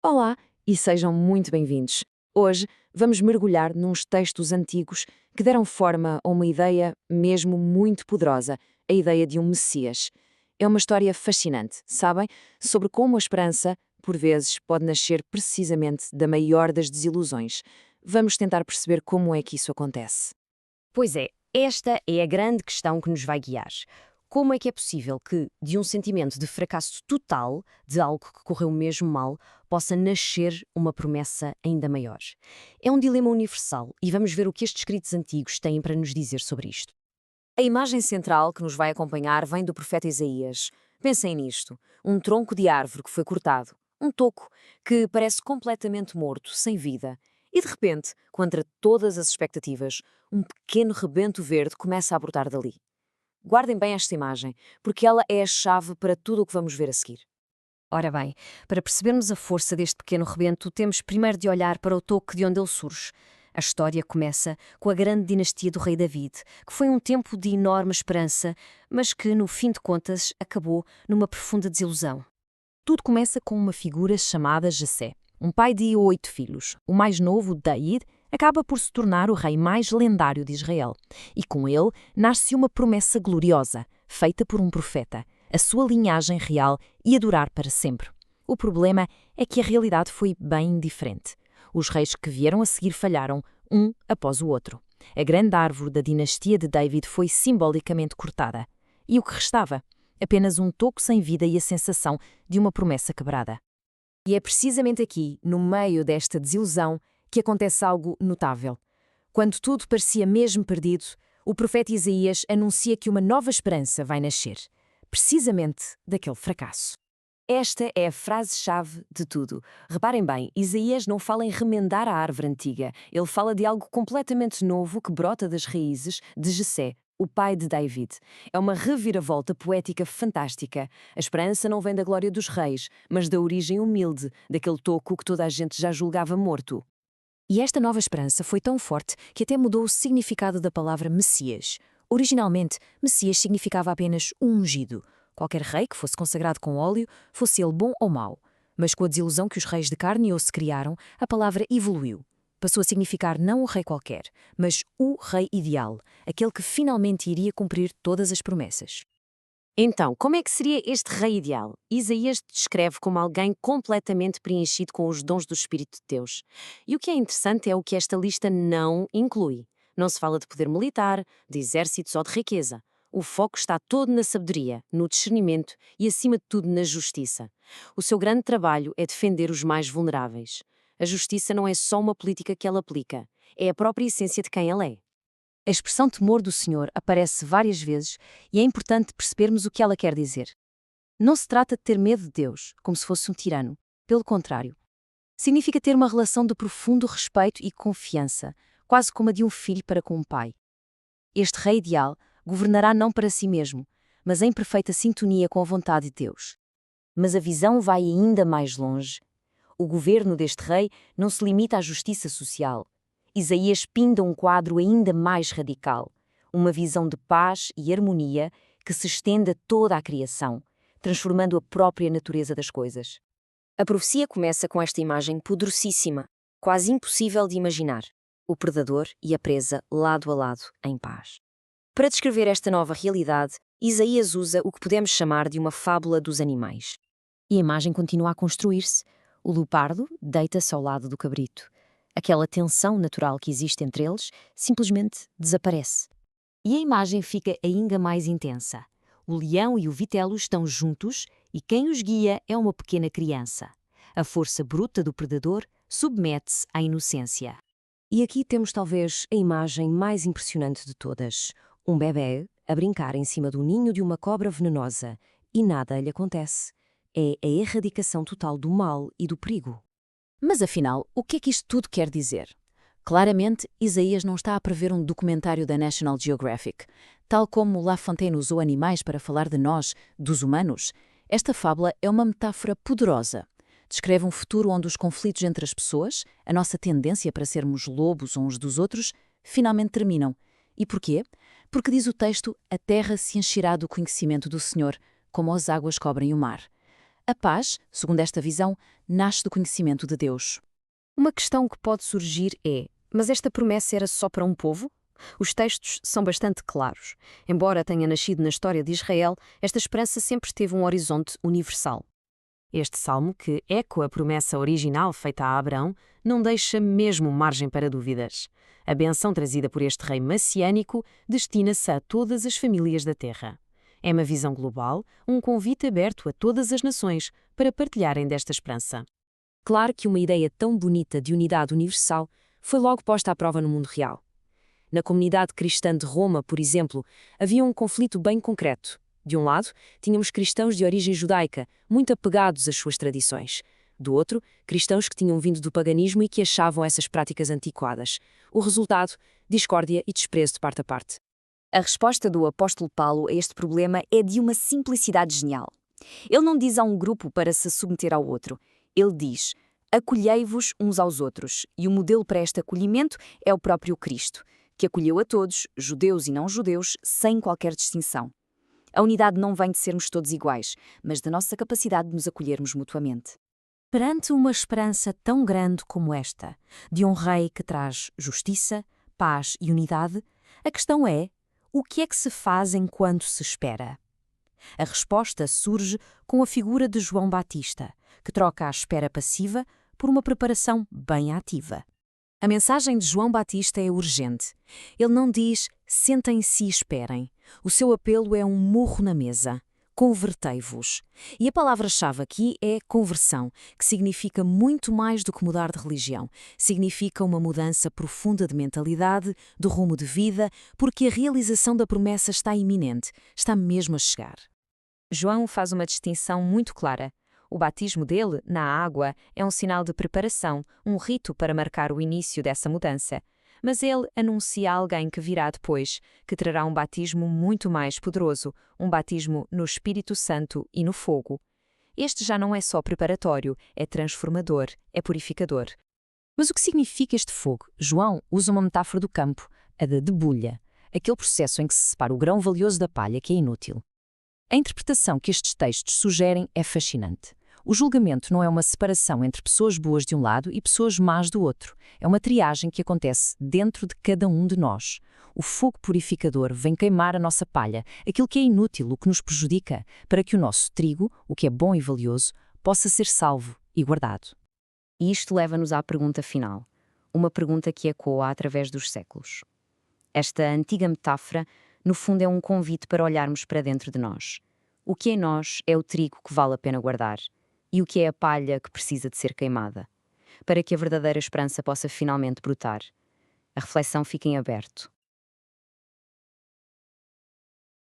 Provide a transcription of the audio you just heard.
Olá e sejam muito bem-vindos. Hoje vamos mergulhar nos textos antigos que deram forma a uma ideia mesmo muito poderosa, a ideia de um Messias. É uma história fascinante, sabem? Sobre como a esperança, por vezes, pode nascer precisamente da maior das desilusões. Vamos tentar perceber como é que isso acontece. Pois é, esta é a grande questão que nos vai guiar. Como é que é possível que, de um sentimento de fracasso total, de algo que correu mesmo mal, possa nascer uma promessa ainda maior? É um dilema universal e vamos ver o que estes escritos antigos têm para nos dizer sobre isto. A imagem central que nos vai acompanhar vem do profeta Isaías. Pensem nisto: um tronco de árvore que foi cortado, um toco que parece completamente morto, sem vida. E de repente, contra todas as expectativas, um pequeno rebento verde começa a brotar dali. Guardem bem esta imagem, porque ela é a chave para tudo o que vamos ver a seguir. Ora bem, para percebermos a força deste pequeno rebento, temos primeiro de olhar para o toque de onde ele surge. A história começa com a grande dinastia do rei David, que foi um tempo de enorme esperança, mas que, no fim de contas, acabou numa profunda desilusão. Tudo começa com uma figura chamada Jessé, um pai de 8 filhos. O mais novo, David, acaba por se tornar o rei mais lendário de Israel. E com ele nasce uma promessa gloriosa, feita por um profeta. A sua linhagem real ia durar para sempre. O problema é que a realidade foi bem diferente. Os reis que vieram a seguir falharam, um após o outro. A grande árvore da dinastia de David foi simbolicamente cortada. E o que restava? Apenas um toco sem vida e a sensação de uma promessa quebrada. E é precisamente aqui, no meio desta desilusão, que acontece algo notável. Quando tudo parecia mesmo perdido, o profeta Isaías anuncia que uma nova esperança vai nascer, precisamente daquele fracasso. Esta é a frase-chave de tudo. Reparem bem, Isaías não fala em remendar a árvore antiga. Ele fala de algo completamente novo que brota das raízes de Jessé, o pai de David. É uma reviravolta poética fantástica. A esperança não vem da glória dos reis, mas da origem humilde, daquele toco que toda a gente já julgava morto. E esta nova esperança foi tão forte que até mudou o significado da palavra Messias. Originalmente, Messias significava apenas um ungido. Qualquer rei que fosse consagrado com óleo, fosse ele bom ou mau. Mas com a desilusão que os reis de carne e osso criaram, a palavra evoluiu. Passou a significar não um rei qualquer, mas o rei ideal, aquele que finalmente iria cumprir todas as promessas. Então, como é que seria este rei ideal? Isaías descreve como alguém completamente preenchido com os dons do Espírito de Deus. E o que é interessante é o que esta lista não inclui. Não se fala de poder militar, de exércitos ou de riqueza. O foco está todo na sabedoria, no discernimento e, acima de tudo, na justiça. O seu grande trabalho é defender os mais vulneráveis. A justiça não é só uma política que ele aplica, é a própria essência de quem ele é. A expressão temor do Senhor aparece várias vezes e é importante percebermos o que ela quer dizer. Não se trata de ter medo de Deus, como se fosse um tirano. Pelo contrário. Significa ter uma relação de profundo respeito e confiança, quase como a de um filho para com um pai. Este rei ideal governará não para si mesmo, mas em perfeita sintonia com a vontade de Deus. Mas a visão vai ainda mais longe. O governo deste rei não se limita à justiça social. Isaías pinta um quadro ainda mais radical, uma visão de paz e harmonia que se estende a toda a criação, transformando a própria natureza das coisas. A profecia começa com esta imagem poderosíssima, quase impossível de imaginar: o predador e a presa lado a lado, em paz. Para descrever esta nova realidade, Isaías usa o que podemos chamar de uma fábula dos animais. E a imagem continua a construir-se. O leopardo deita-se ao lado do cabrito. Aquela tensão natural que existe entre eles simplesmente desaparece. E a imagem fica ainda mais intensa. O leão e o vitelo estão juntos e quem os guia é uma pequena criança. A força bruta do predador submete-se à inocência. E aqui temos talvez a imagem mais impressionante de todas. Um bebê a brincar em cima do ninho de uma cobra venenosa e nada lhe acontece. É a erradicação total do mal e do perigo. Mas afinal, o que é que isto tudo quer dizer? Claramente, Isaías não está a prever um documentário da National Geographic. Tal como La Fontaine usou animais para falar de nós, dos humanos, esta fábula é uma metáfora poderosa. Descreve um futuro onde os conflitos entre as pessoas, a nossa tendência para sermos lobos uns dos outros, finalmente terminam. E porquê? Porque diz o texto, a terra se encherá do conhecimento do Senhor, como as águas cobrem o mar. A paz, segundo esta visão, nasce do conhecimento de Deus. Uma questão que pode surgir é: mas esta promessa era só para um povo? Os textos são bastante claros. Embora tenha nascido na história de Israel, esta esperança sempre teve um horizonte universal. Este salmo, que ecoa a promessa original feita a Abraão, não deixa mesmo margem para dúvidas. A bênção trazida por este rei messiânico destina-se a todas as famílias da terra. É uma visão global, um convite aberto a todas as nações para partilharem desta esperança. Claro que uma ideia tão bonita de unidade universal foi logo posta à prova no mundo real. Na comunidade cristã de Roma, por exemplo, havia um conflito bem concreto. De um lado, tínhamos cristãos de origem judaica, muito apegados às suas tradições. Do outro, cristãos que tinham vindo do paganismo e que achavam essas práticas antiquadas. O resultado, discórdia e desprezo de parte a parte. A resposta do apóstolo Paulo a este problema é de uma simplicidade genial. Ele não diz a um grupo para se submeter ao outro. Ele diz: acolhei-vos uns aos outros. E o modelo para este acolhimento é o próprio Cristo, que acolheu a todos, judeus e não judeus, sem qualquer distinção. A unidade não vem de sermos todos iguais, mas da nossa capacidade de nos acolhermos mutuamente. Perante uma esperança tão grande como esta, de um rei que traz justiça, paz e unidade, a questão é: o que é que se faz enquanto se espera? A resposta surge com a figura de João Batista, que troca a espera passiva por uma preparação bem ativa. A mensagem de João Batista é urgente. Ele não diz: sentem-se e esperem. O seu apelo é um murro na mesa. Convertei-vos. E a palavra-chave aqui é conversão, que significa muito mais do que mudar de religião. Significa uma mudança profunda de mentalidade, de rumo de vida, porque a realização da promessa está iminente, está mesmo a chegar. João faz uma distinção muito clara. O batismo dele, na água, é um sinal de preparação, um rito para marcar o início dessa mudança. Mas ele anuncia alguém que virá depois, que trará um batismo muito mais poderoso, um batismo no Espírito Santo e no fogo. Este já não é só preparatório, é transformador, é purificador. Mas o que significa este fogo? João usa uma metáfora do campo, a da debulha, aquele processo em que se separa o grão valioso da palha que é inútil. A interpretação que estes textos sugerem é fascinante. O julgamento não é uma separação entre pessoas boas de um lado e pessoas más do outro. É uma triagem que acontece dentro de cada um de nós. O fogo purificador vem queimar a nossa palha, aquilo que é inútil, o que nos prejudica, para que o nosso trigo, o que é bom e valioso, possa ser salvo e guardado. E isto leva-nos à pergunta final. Uma pergunta que ecoa através dos séculos. Esta antiga metáfora, no fundo, é um convite para olharmos para dentro de nós. O que em nós é o trigo que vale a pena guardar? E o que é a palha que precisa de ser queimada? Para que a verdadeira esperança possa finalmente brotar. A reflexão fica em aberto.